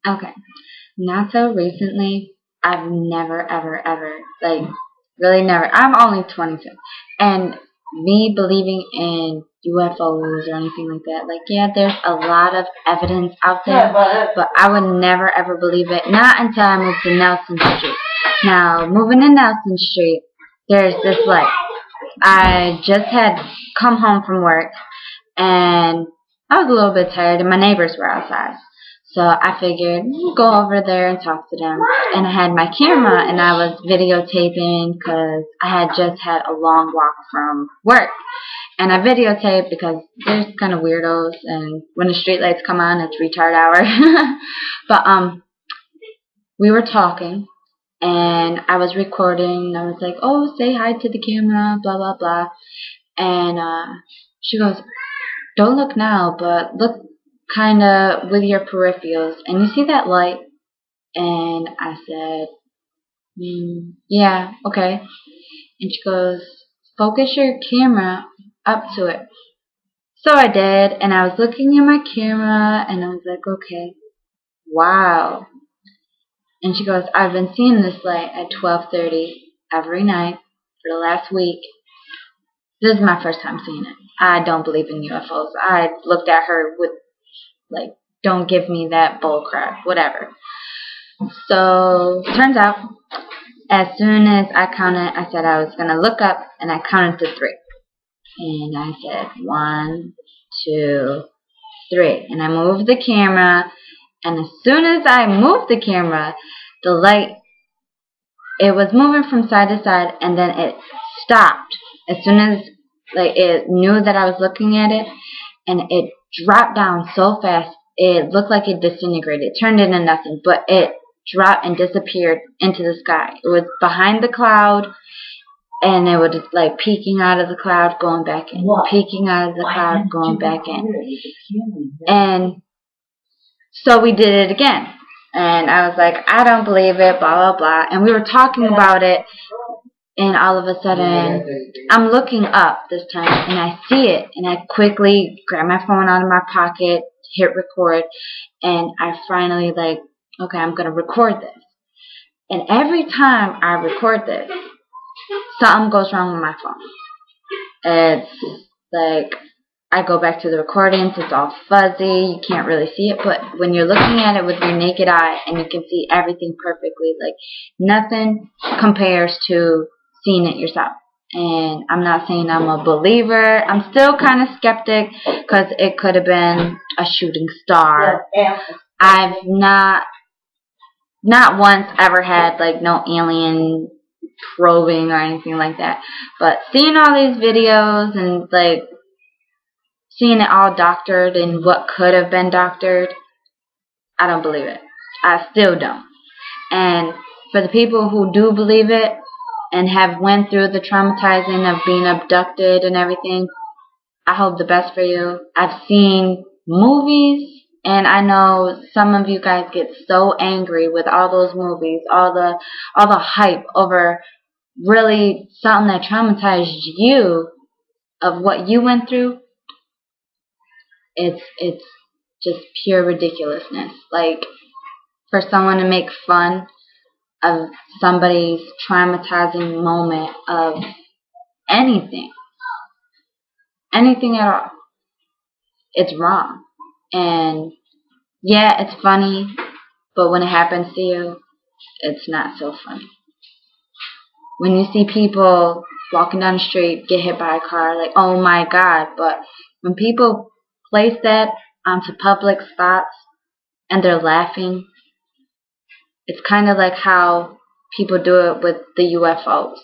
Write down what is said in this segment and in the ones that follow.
Okay. Not so recently. I've never, ever, ever, like, really never. I'm only 22. And me believing in UFOs or anything like that, like, yeah, there's a lot of evidence out there, but I would never, ever believe it. Not until I moved to Nelson Street. Now, moving to Nelson Street, there's this light. I just had come home from work, and I was a little bit tired, and my neighbors were outside. So I figured, go over there and talk to them. And I had my camera, and I was videotaping because I had just had a long walk from work. And I videotaped because there's kind of weirdos, and when the street lights come on, it's retard hour. But we were talking, and I was recording, and I was like, oh, say hi to the camera, blah, blah, blah. And she goes, don't look now, but look kind of with your peripherals. And you see that light? And I said, yeah, okay. And she goes, focus your camera up to it. So I did, and I was looking at my camera, and I was like, okay, wow. And she goes, I've been seeing this light at 12:30 every night for the last week. This is my first time seeing it. I don't believe in UFOs. I looked at her with, like, don't give me that bull crap, whatever. So, turns out, as soon as I counted, I said I was going to look up, and I counted to 3. And I said, 1, 2, 3. And I moved the camera, and as soon as I moved the camera, the light, it was moving from side to side, and then it stopped. As soon as, like, it knew that I was looking at it, and it dropped down so fast, it looked like it disintegrated. It turned into nothing, but it dropped and disappeared into the sky. It was behind the cloud, and it was like peeking out of the cloud, going back in. Peeking out of the cloud, going back in. And so we did it again. And I was like, I don't believe it, blah, blah, blah. And we were talking about it, and all of a sudden, I'm looking up this time, and I see it. And I quickly grab my phone out of my pocket, hit record, and I finally, like, okay, I'm going to record this. And every time I record this, something goes wrong with my phone. It's like, I go back to the recordings, it's all fuzzy, you can't really see it, but when you're looking at it with your naked eye and you can see everything perfectly, like, nothing compares to seeing it yourself. And I'm not saying I'm a believer, I'm still kind of skeptic, because it could have been a shooting star. I've not once ever had, like, no alien probing or anything like that, but seeing all these videos and, like, seeing it all doctored and what could have been doctored, I don't believe it. I still don't. And for the people who do believe it and have went through the traumatizing of being abducted and everything, I hope the best for you. I've seen movies, and I know some of you guys get so angry with all those movies, all the hype over really something that traumatized you of what you went through. It's just pure ridiculousness. Like, for someone to make fun of somebody's traumatizing moment of anything at all, it's wrong. And yeah, it's funny, but when it happens to you, it's not so funny. When you see people walking down the street get hit by a car, like, oh my God. But when people place that onto public spots and they're laughing, it's kind of like how people do it with the UFOs.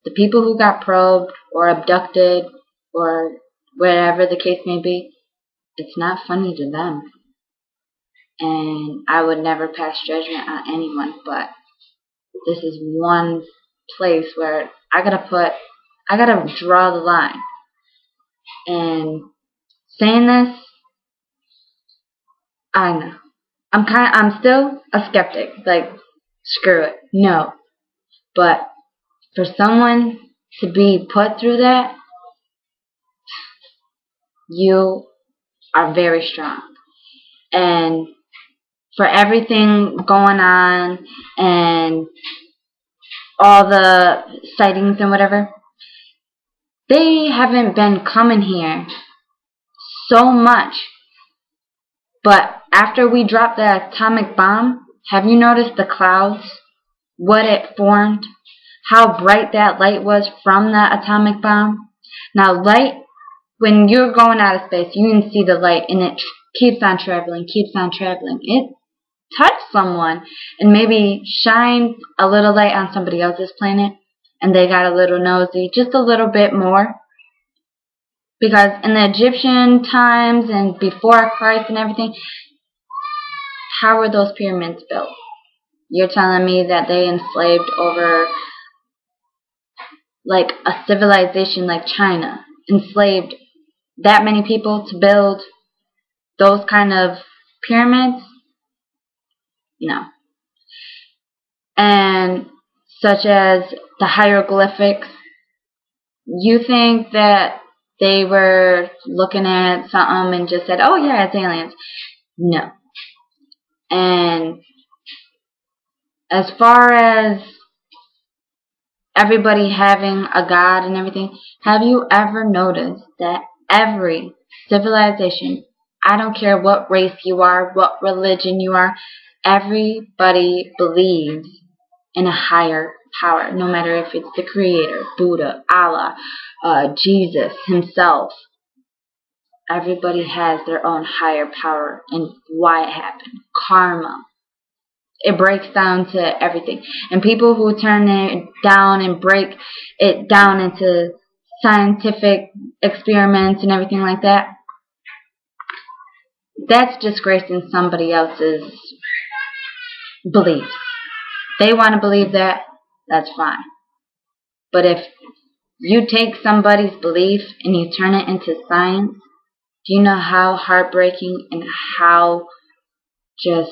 The people who got probed or abducted or whatever the case may be, it's not funny to them. And I would never pass judgment on anyone, but this is one place where I gotta draw the line. And saying this, I know, I'm still a skeptic. Like, screw it, no. But for someone to be put through that, you are very strong. and for everything going on and all the sightings and whatever, they haven't been coming here so much. But after we dropped the atomic bomb, have you noticed the clouds? What it formed? How bright that light was from the atomic bomb? Now, light, when you're going out of space, you can see the light, and it keeps on traveling, keeps on traveling. It touched someone and maybe shined a little light on somebody else's planet, and they got a little nosy, just a little bit more. Because in the Egyptian times and before Christ and everything, how were those pyramids built? You're telling me that they enslaved over like a civilization like China, enslaved that many people to build those kind of pyramids? No. And such as the hieroglyphics, you think that they were looking at something and just said, oh yeah, it's aliens? No. And as far as everybody having a god and everything, have you ever noticed that every civilization, I don't care what race you are, what religion you are, everybody believes in a higher power, no matter if it's the Creator, Buddha, Allah, Jesus himself. Everybody has their own higher power and why it happened. Karma. It breaks down to everything. And people who turn it down and break it down into scientific experiments and everything like that, that's disgracing somebody else's beliefs. They want to believe that, that's fine. But if you take somebody's belief and you turn it into science, do you know how heartbreaking and how just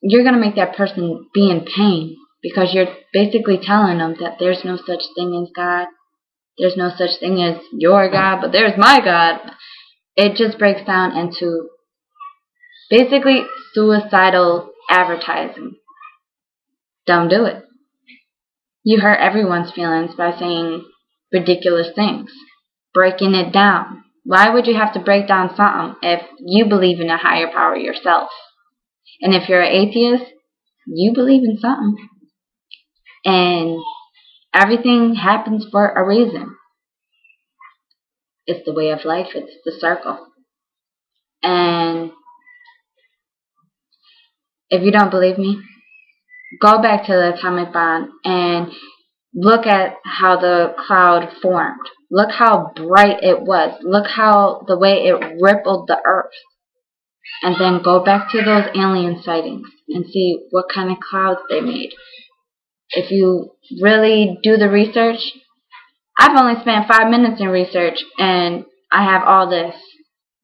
you're going to make that person be in pain, because you're basically telling them that there's no such thing as God. There's no such thing as your God, but there's my God. It just breaks down into basically suicidal advertising. Don't do it. You hurt everyone's feelings by saying ridiculous things, breaking it down. Why would you have to break down something if you believe in a higher power yourself? And if you're an atheist, you believe in something. And everything happens for a reason. It's the way of life. It's the circle. And if you don't believe me, go back to the atomic bomb and look at how the cloud formed. Look how bright it was. Look how the way it rippled the earth. And then go back to those alien sightings and see what kind of clouds they made. If you really do the research, I've only spent 5 minutes in research and I have all this.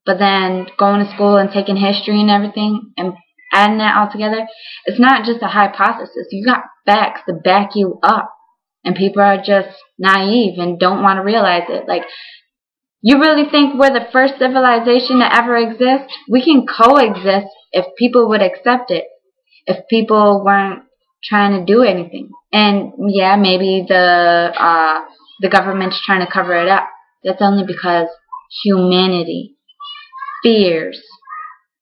But then going to school and taking history and everything and adding that all together, it's not just a hypothesis. You got facts to back you up. And people are just naive and don't want to realize it. Like, you really think we're the first civilization to ever exist? We can coexist if people would accept it. If people weren't trying to do anything. And yeah, maybe the government's trying to cover it up. That's only because humanity fears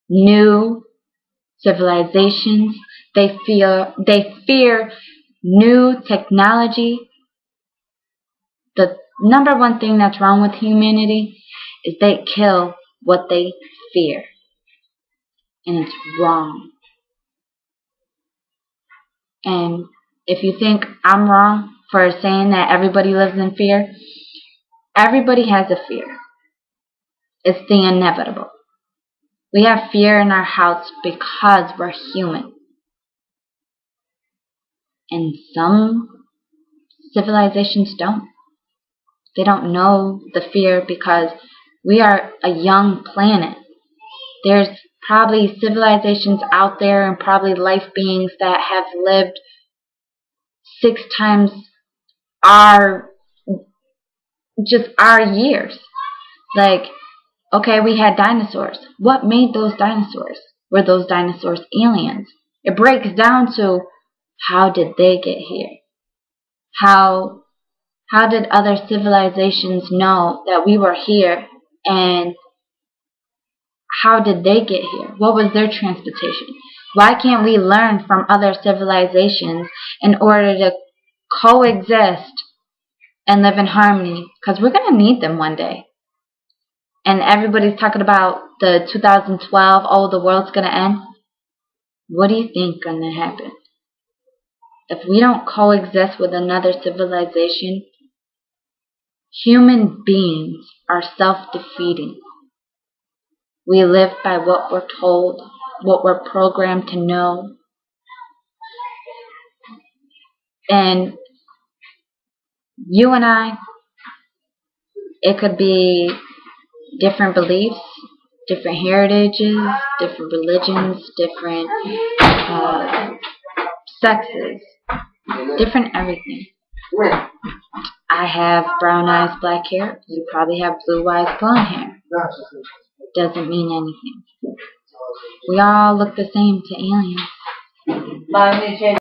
new civilizations. They fear new technology. The number one thing that's wrong with humanity is they kill what they fear. And it's wrong. And if you think I'm wrong for saying that everybody lives in fear, everybody has a fear. It's the inevitable. We have fear in our house because we're human. And some civilizations don't. They don't know the fear because we are a young planet. There's probably civilizations out there and probably life beings that have lived 6 times our years. Like, Okay, we had dinosaurs. What made those dinosaurs? Were those dinosaurs aliens? It breaks down to, how did they get here? How did other civilizations know that we were here, and how did they get here? What was their transportation? Why can't we learn from other civilizations in order to coexist and live in harmony? Because we're going to need them one day. And everybody's talking about the 2012, oh, the world's going to end. What do you think is going to happen? If we don't coexist with another civilization, human beings are self-defeating. We live by what we're told, what we're programmed to know. And you and I, it could be different beliefs, different heritages, different religions, different sexes, different everything. I have brown eyes, black hair. You probably have blue eyes, blonde hair. Doesn't mean anything. We all look the same to aliens.